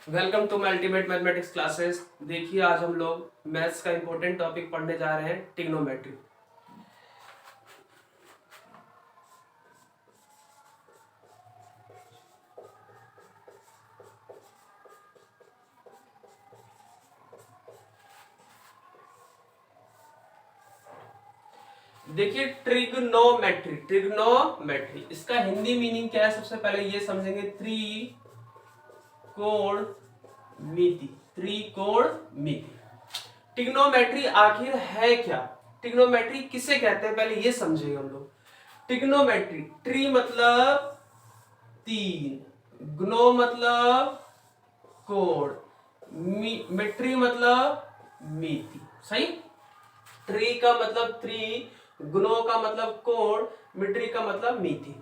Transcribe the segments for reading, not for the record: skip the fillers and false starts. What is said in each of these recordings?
Welcome to my ultimate mathematics classes. देखिए आज हम लोग मैथ्स का इंपॉर्टेंट टॉपिक पढ़ने जा रहे हैं, ट्रिग्नोमेट्री। देखिए ट्रिग्नोमेट्री, ट्रिग्नोमेट्री इसका हिंदी मीनिंग क्या है, सबसे पहले ये समझेंगे। त्रिकोणमिति, त्रिकोणमिति। ट्रिग्नोमेट्री आखिर है क्या, ट्रिग्नोमेट्री किसे कहते हैं, पहले ये समझेंगे हम लोग। ट्रिग्नोमेट्री, ट्री मतलब तीन, ग्नो मतलब कोण, मेट्री मतलब मिति। सही। ट्री का मतलब त्रि, ग्नो का मतलब कोण, मिट्री का मतलब मिति।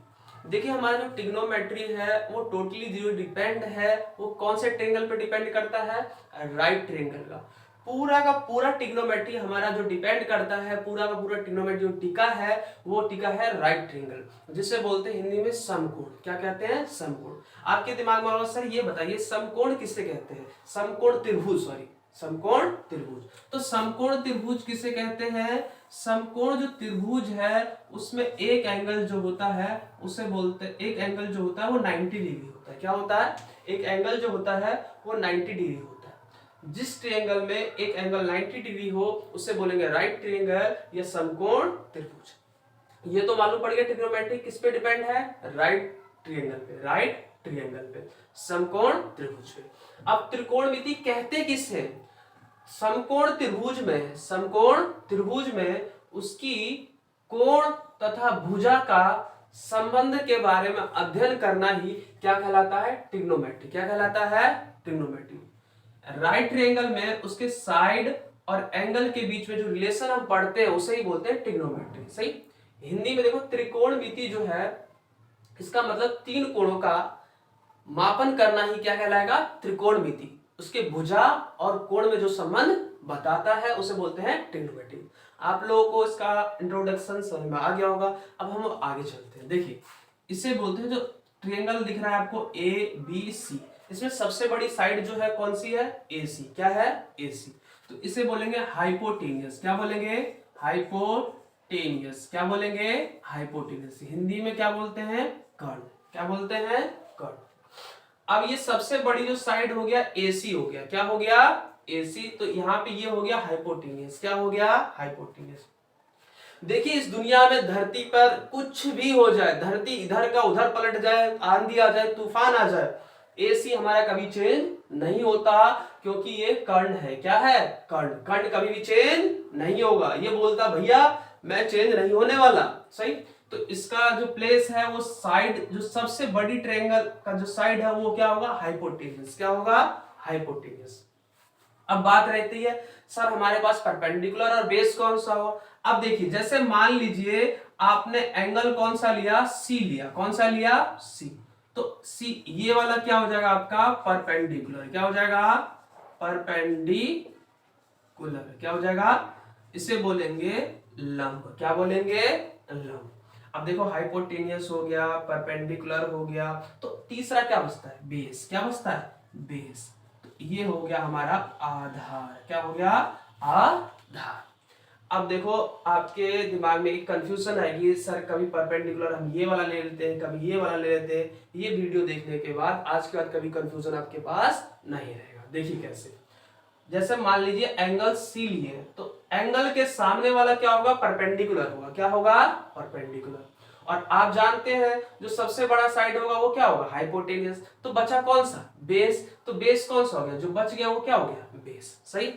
देखिए हमारा जो ट्रिग्नोमेट्री है वो टोटली जो डिपेंड है वो कौन से ट्रायंगल पे डिपेंड करता है, राइट ट्रायंगल का। पूरा का पूरा ट्रिग्नोमेट्री हमारा जो डिपेंड करता है, पूरा का पूरा ट्रिग्नोमेट्री जो टिका है वो टिका है राइट ट्रायंगल, जिसे बोलते हैं हिंदी में समकोण। क्या कहते हैं, समकोण। आपके दिमाग में होगा सर ये बताइए समकोण किसे कहते हैं, समकोण त्रिभुज, सॉरी समकोण त्रिभुज। तो समकोण त्रिभुज किसे कहते हैं, समकोण जो त्रिभुज है उसमें एक एंगल जो होता है उसे बोलते हैं, एक एंगल जो होता है वो 90 डिग्री होता है। क्या होता है, एक एंगल जो होता है वो 90 डिग्री होता है। जिस ट्रायंगल में एक एंगल 90 डिग्री हो उसे बोलेंगे राइट ट्रायंगल या समकोण त्रिभुज। ये तो मालूम पड़ गया ट्रिग्नोमेट्री किस पे डिपेंड है, राइट ट्रायंगल पे, राइट ट्रायंगल पे, समकोण त्रिभुज पे। अब त्रिकोणमिति कहते किसे, समकोण त्रिभुज में, समकोण त्रिभुज में उसकी कोण तथा भुजा का संबंध के बारे में अध्ययन करना ही क्या कहलाता है, ट्रिग्नोमेट्री। क्या कहलाता है, ट्रिग्नोमेट्री। राइट ट्रायंगल में उसके साइड और एंगल के बीच में जो रिलेशन हम पढ़ते हैं उसे ही बोलते हैं ट्रिग्नोमेट्री। सही। हिंदी में देखो त्रिकोणमिति जो है इसका मतलब तीन कोणों का मापन करना ही क्या कहलाएगा, त्रिकोणमिति। उसके भुजा और कोण में जो संबंध बताता है उसे बोलते हैं ट्रिग्नोमेट्री। आप लोगों को इसका इंट्रोडक्शन समझ में आ गया होगा। अब हम आगे चलते हैं। देखिए इसे बोलते हैं, जो ट्रायंगल दिख रहा है आपको ए बी सी, इसमें सबसे बड़ी साइड जो है कौन सी है, ए सी। क्या है, ए सी। तो इसे बोलेंगे हाइपोटेनियस। क्या बोलेंगे, हाइपोटेनियस। क्या बोलेंगे, हाइपोटेनियस। हिंदी में क्या बोलते हैं, कर्ण। क्या बोलते हैं, कर्ण। अब ये सबसे बड़ी जो साइड हो गया AC हो गया। क्या हो गया, AC। तो यहाँ पे ये हो गया हाइपोटेनियस। क्या हो गया, हाइपोटेनियस। देखिए इस दुनिया में धरती पर कुछ भी हो जाए, धरती इधर का उधर पलट जाए, आंधी आ जाए, तूफान आ जाए, AC हमारा कभी चेंज नहीं होता, क्योंकि ये कर्ण है। क्या है, कर्ण। कर्ण कभी भी चेंज नहीं होगा। ये बोलता भैया मैं चेंज नहीं होने वाला। सही। तो इसका जो प्लेस है वो साइड, जो सबसे बड़ी ट्रायंगल का जो साइड है वो क्या होगा, हाइपोटेनियस। क्या होगा, हाइपोटेनियस। अब बात रहती है सर हमारे पास परपेंडिकुलर और बेस कौन सा हो। अब देखिए जैसे मान लीजिए आपने एंगल कौन सा लिया, सी लिया। कौन सा लिया, सी। तो सी ये वाला क्या हो जाएगा आपका, परपेंडिकुलर। क्या हो जाएगा, परपेंडिकुलर। क्या हो जाएगा, इसे बोलेंगे लंब। क्या बोलेंगे, लंब। अब देखो हाइपोटेनियस हो गया, परपेंडिकुलर हो गया, तो तीसरा क्या बचता है, बेस। क्या बचता है, बेस। तो ये हो गया हमारा आधार। क्या हो गया, आधार। अब देखो आपके दिमाग में एक कंफ्यूजन आएगी, सर कभी परपेंडिकुलर हम ये वाला ले लेते हैं, कभी ये वाला ले लेते हैं। ये वीडियो देखने के बाद, आज के बाद कभी कंफ्यूजन आपके पास नहीं रहेगा। देखिए कैसे, जैसे मान लीजिए एंगल सी लिए, तो एंगल के सामने वाला क्या होगा, परपेंडिकुलर होगा। क्या होगा, परपेंडिकुलर। और आप जानते हैं जो सबसे बड़ा साइड होगा वो क्या होगा, हाइपोटेनियस। तो बचा कौन सा, बेस। तो बेस कौन सा हो गया, जो बच गया वो क्या हो गया, बेस। सही।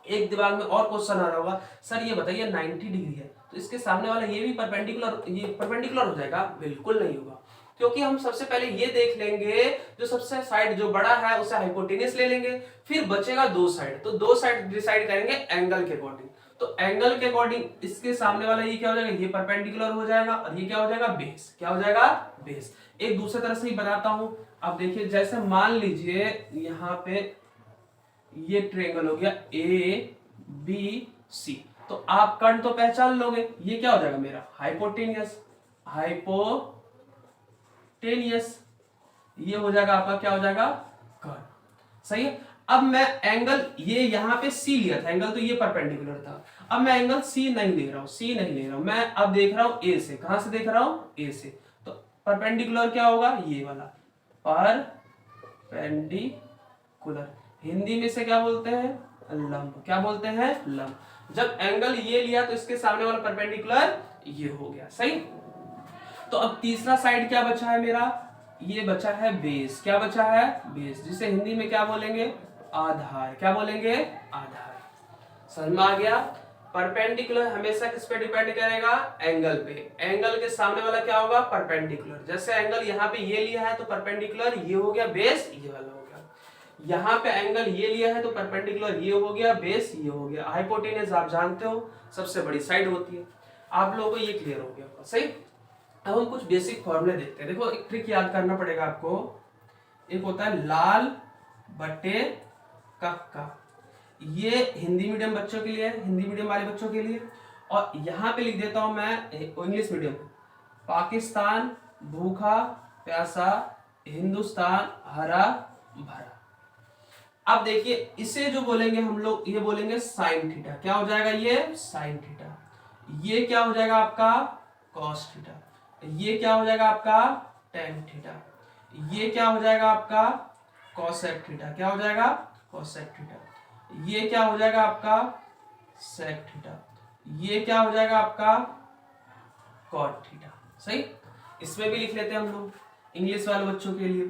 एक दिमाग में और क्वेश्चन आ रहा होगा, सर ये बताइए 90 डिग्री है तो इसके सामने वाला ये भी परपेंडिकुलर, ये परपेंडिकुलर हो जाएगा। बिल्कुल नहीं होगा, क्योंकि हम सबसे पहले ये देख लेंगे जो सबसे साइड जो बड़ा है उसे हाइपोटेनियस ले लेंगे, फिर बचेगा दो साइड, तो दो साइड डिसाइड करेंगे एंगल के अकॉर्डिंग। तो एंगल के अकॉर्डिंग इसके सामने वाला ये क्या हो जाएगा, ये परपेंडिकुलर हो जाएगा, और ये क्या हो जाएगा, बेस। क्या हो जाएगा, बेस। एक दूसरे तरह से ही बताता हूं। अब देखिए जैसे मान लीजिए यहाँ पे ये ट्रायंगल हो गया ए बी सी, तो आप कर्ण तो पहचान लोगे, ये क्या हो जाएगा मेरा, हाइपोटेनियस। हाइपोटेनियस ये हो जाएगा आपका, क्या हो जाएगा, कर्ण। सही है। अब मैं एंगल ये यहाँ पे सी लिया था, एंगल तो ये परपेंडिकुलर था, अब मैं एंगल सी नहीं ले रहा हूँ, सी नहीं ले रहा हूँ, मैं अब देख रहा हूँ ए से। कहां से देख रहा हूँ? ए से। तो परपेंडिकुलर क्या होगा? ये वाला परपेंडिकुलर। हिंदी में से क्या बोलते हैं? लंब। क्या बोलते हैं? लंब। जब एंगल ये लिया तो इसके सामने वाला परपेंडिकुलर ये हो गया। सही। तो अब तीसरा साइड क्या बचा है मेरा? ये बचा है बेस। क्या बचा है? बेस, जिसे हिंदी में क्या बोलेंगे? आधार। क्या बोलेंगे? आधार। समझ में आ गया? परपेंडिकुलर हमेशा किस पे डिपेंड करेगा? एंगल पे। एंगल के सामने वाला क्या होगा? परपेंडिकुलर। जैसे एंगल यहाँ पे ये लिया है तो परपेंडिकुलर ये हो गया, बेस ये वाला हो गया। यहाँ पे एंगल ये लिया है तो परपेंडिकुलर ये हो गया, बेस ये हो गया। हाइपोटेनस आप जानते हो सबसे बड़ी साइड होती है। आप लोगों को ये क्लियर हो गया। सही। अब हम कुछ बेसिक फॉर्मूले देखते हैं। देखो एक ट्रिक याद करना पड़ेगा आपको। एक होता है लाल बटे कक्का, ये हिंदी मीडियम बच्चों के लिए, हिंदी मीडियम वाले बच्चों के लिए। और यहां पे लिख देता हूं मैं इंग्लिश मीडियम, पाकिस्तान भूखा प्यासा, हिंदुस्तान हरा भरा। अब देखिए इसे जो बोलेंगे हम लोग, ये बोलेंगे साइन थीटा। क्या हो जाएगा? ये साइन थीटा। ये क्या हो जाएगा आपका? Cos theta. ये क्या हो जाएगा आपका? Tan theta. ये क्या हो जाएगा आपका? Cosec theta. क्या हो जाएगा? Cosec theta. ये क्या हो जाएगा आपका? Sec theta. ये क्या हो जाएगा आपका? Cot theta. सही। इसमें भी लिख लेते हैं हम लोग इंग्लिश वाले बच्चों के लिए।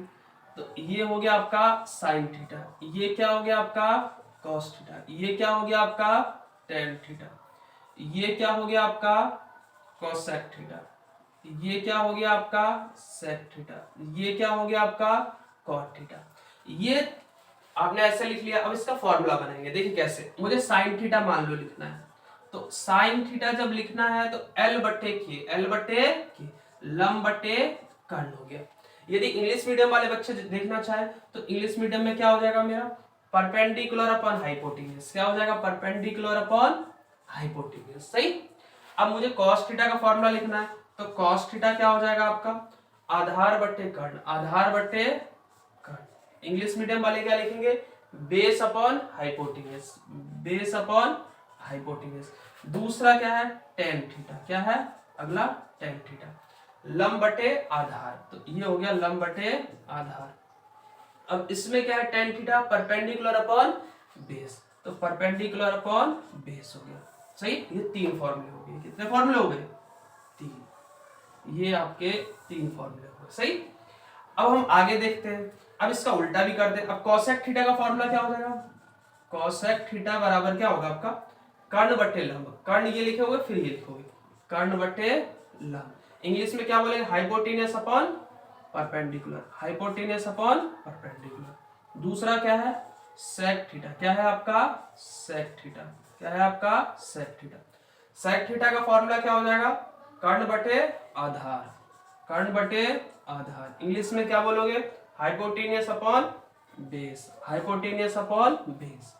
तो ये हो गया आपका साइन थीटा। ये क्या हो गया आपका? Cos theta. ये क्या हो गया आपका? Tan theta. ये क्या हो गया आपका? Cosec theta. ये क्या हो गया आपका? Sec theta. ये क्या हो गया आपका? Cot theta. ये आपने ऐसे लिख लिया। अब इसका फॉर्मूला बनाएंगे। देखिए कैसे। मुझे साइन थीटा मान लो लिखना है, तो साइन थीटा जब लिखना है तो एल बटे के, एल बटे के, लंब बटे कर्ण हो गया। यदि इंग्लिश मीडियम वाले बच्चे देखना चाहे तो इंग्लिश मीडियम में क्या हो जाएगा मेरा? Perpendicular upon hypotenuse. क्या हो जाएगा? Perpendicular upon hypotenuse. सही। अब मुझे कॉस थीटा का फॉर्मूला लिखना है, तो कॉस थीटा क्या हो जाएगा आपका? आधार बटे कर्ण, आधार बटे कर्ण। इंग्लिश मीडियम वाले क्या लिखेंगे? Base upon hypotenuse, base upon hypotenuse. दूसरा क्या है? Tan theta. क्या है अगला? Tan theta. लंब बटे आधार, तो ये हो गया लंब बटे आधार। अब इसमें क्या है? Tan theta perpendicular upon base, तो परपेंडिकुलर अपॉन बेस हो गया। सही। ये तीन फॉर्मूले हो गए। कितने फॉर्मूले हो गए? तीन। ये आपके तीन फॉर्मूले हो गए। सही। अब हम आगे देखते हैं। अब इसका उल्टा भी कर दे। अब कॉसेक थीटा का फॉर्मूला क्या हो जाएगा? कॉसेक थीटा बराबर क्या होगा आपका? कर्ण बटे लंब। कर्ण ये लिखे हुए, फिर ये लिखोगे कर्ण बटे लंब। इंग्लिश में क्या बोलेंगे? Hypotenuse upon perpendicular, hypotenuse upon perpendicular. दूसरा क्या है? Sec theta. क्या है आपका? Sec theta. क्या है आपका? Sec theta. सेक थीटा का फॉर्मूला क्या हो जाएगा? कर्ण बटे आधार, कर्ण बटे आधार। इंग्लिश में क्या बोलोगे? Hypotenuse upon base, hypotenuse upon base.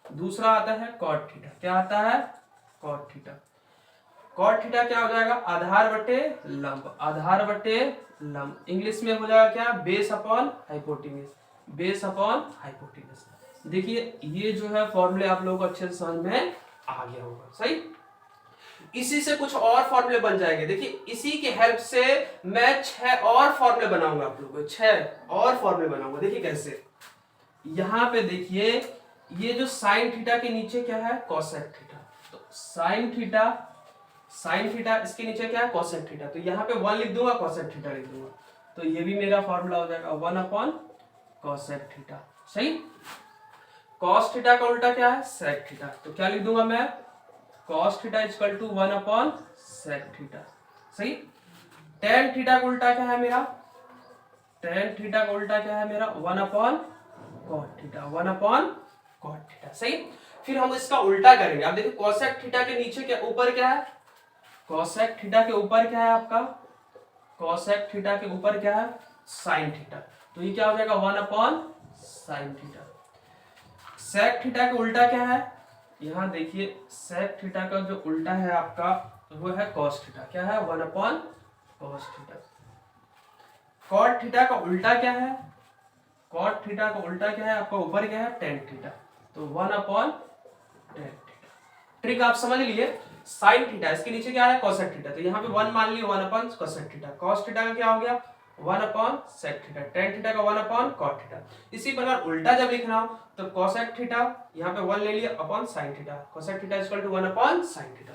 दूसरा आता है कॉट थीटा। क्या आता है? Cot theta. कॉट थीटा क्या हो जाएगा? आधार बटे लंब, आधार बटे लंब। इंग्लिश में हो जाएगा क्या? Base upon hypotenuse, base upon hypotenuse. देखिए ये जो है फॉर्मूले आप लोगों को अच्छे से समझ में आ गया होगा। सही। इसी से कुछ और फॉर्मूले बन जाएंगे। देखिए इसी के हेल्प से मैं 6 और फॉर्मूले बनाऊंगा आप लोगों को, 6 और फॉर्मूले बनाऊंगा। देखिए कैसे। यहां पे देखिए ये जो साइन थीटा के नीचे क्या है? Cosec theta. तो साइन थीटा, साइन थीटा इसके नीचे क्या है? Cosec theta. तो यहाँ पे 1 लिख दूंगा, कॉसेक थीटा लिख दूंगा, तो ये भी मेरा फॉर्मूला हो जाएगा 1 अपॉन कॉसेक थीटा। सही। कॉस थीटा का उल्टा क्या है? Sec theta. तो क्या लिख दूंगा मैं? Cos theta equal to 1 upon sec theta. सही। टेन थीटा का उल्टा क्या है मेरा? टेन थीटा का उल्टा क्या है मेरा? 1 upon cot theta, 1 upon cot theta. सही। फिर हम इसका उल्टा करेंगे। आप देखिए कॉसेक थीटा के नीचे क्या, ऊपर क्या है? कॉसेक थीटा के ऊपर क्या है आपका? कॉसेक थीटा के ऊपर क्या है? Sine theta. तो ये क्या हो जाएगा? 1 upon sine theta. Sec theta के उल्टा क्या है? यहां देखिए सेक थीटा का जो उल्टा है आपका वो है कॉस थीटा। क्या है? 1 upon cos theta. Cot theta का उल्टा क्या है? कॉट थीटा का उल्टा क्या है आपका, ऊपर क्या है टेन थीटा, तो 1/tan थीटा। ट्रिक आप समझ लिए। साइन थीटा, इसके नीचे क्या है कोसेक थीटा, तो यहाँ पे 1 मान लिए 1/कोसेक थीटा। कॉस थीटा का क्या हो गया 1/सेक थीटा, टेन थीटा का 1/कॉट थीटा। इसी प्रकार उल्टा जब लिखना हो तो कोसेक थीटा यहाँ पे 1 ले लिया upon sine theta, cosec theta equal to 1/साइन थीटा।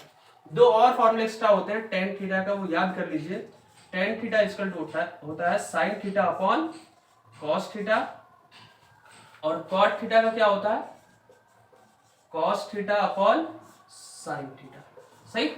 दो और फॉर्मूले एक्स्ट्रा होते हैं टेन थीटा का, वो याद कर लीजिए। टेन थीटा इक्वल टू होता है sine theta upon cos theta, और कॉट थीटा का क्या होता है cos theta upon sine theta. सही।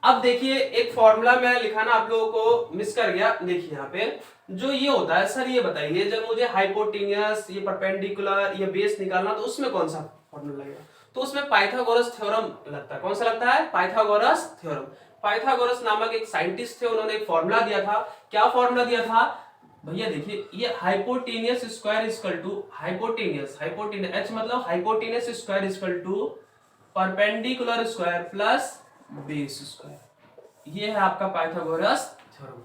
अब देखिए एक फॉर्मूला मैं लिखाना आप लोगों को मिस कर गया। देखिए यहाँ पे जो ये होता है, सर ये बताइए जब मुझे हाइपोटेन्यूस, ये परपेंडिकुलर, ये बेस निकालना, तो उसमें कौन सा फॉर्मूला लगेगा, तो उसमें पाइथागोरस थ्योरम लगता है। कौन सा लगता है पाइथागोरस थ्योरम। पाइथागोरस नामक एक साइंटिस्ट थे, उन्होंने एक फॉर्मूला दिया था। क्या फॉर्मूला दिया था भैया, देखिए ये hypotenuse square equal to hypotenuse H मतलब hypotenuse square equal to perpendicular square plus base square. ये है आपका Pythagoras theorem.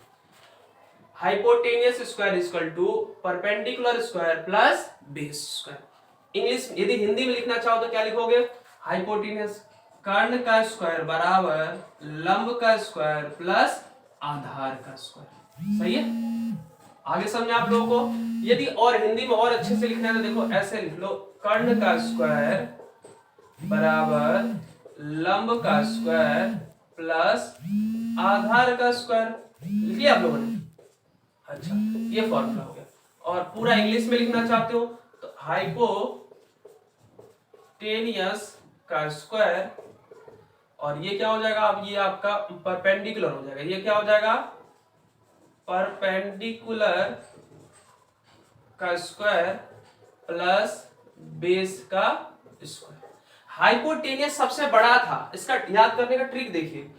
Hypotenuse square equal to perpendicular square plus base square. English यदि हिंदी में लिखना चाहो तो क्या लिखोगे, हाइपोटेनियस कर्ण का स्क्वायर बराबर लंब का स्क्वायर प्लस आधार का स्क्वायर। सही है, आगे समझे आप लोगों को। यदि और हिंदी में और अच्छे से लिखना है तो देखो ऐसे लिख लो, कर्ण का स्क्वायर बराबर लंब का स्क्वायर प्लस आधार का स्क्वायर। लिख लिया आप लोगों ने। अच्छा, ये फॉर्मूला हो गया। और पूरा इंग्लिश में लिखना चाहते हो तो हाइपोटेनियस का स्क्वायर, और ये क्या हो जाएगा, अब ये आपका परपेंडिकुलर हो जाएगा। ये क्या हो जाएगा परपेंडिकुलर का स्क्वायर प्लस बेस का स्क्वायर। हाइपोटेनियस सबसे बड़ा था, इसका याद करने का ट्रिक देखिए।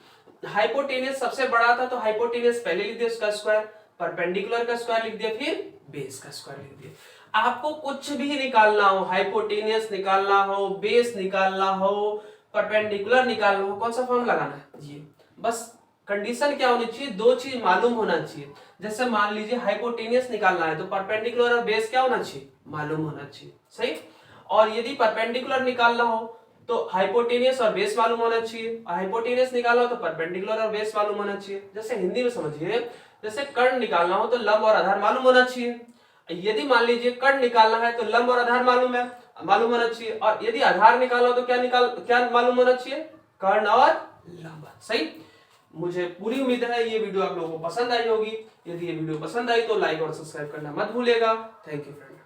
हाइपोटेनियस सबसे बड़ा था तो हाइपोटेनियस पहले लिख दिया, उसका स्क्वायर, परपेंडिकुलर का स्क्वायर लिख दिया, फिर बेस का स्क्वायर लिख दिया। आपको कुछ भी निकालना हो, हाइपोटेनियस निकालना हो, बेस निकालना हो, परपेंडिकुलर निकालना हो, कौन सा फॉर्मूला लगाना है ये। बस कंडीशन क्या होनी चाहिए, दो चीज मालूम होना चाहिए। जैसे मान लीजिए हाइपोटेनियस निकालना है तो परपेंडिकुलर और बेस क्या होना चाहिए, मालूम होना चाहिए। सही। और यदि परपेंडिकुलर निकालना हो तो हाइपोटेनियस और बेस मालूम होना चाहिए, हाइपोटेनियस निकालना हो तो परपेंडिकुलर और बेस मालूम होना चाहिए। जैसे हिंदी में समझिए, जैसे कर्ण निकालना हो तो लंब और आधार मालूम होना चाहिए। यदि मान लीजिए कर्ण निकालना है तो लंब और आधार मालूम होना चाहिए, और यदि आधार निकालना हो तो क्या मालूम होना चाहिए, कर्ण और लंब। सही। मुझे पूरी उम्मीद है ये वीडियो आप लोगों को पसंद आई होगी। यदि ये वीडियो पसंद आई तो लाइक और सब्सक्राइब करना मत भूलिएगा। Thank you friend.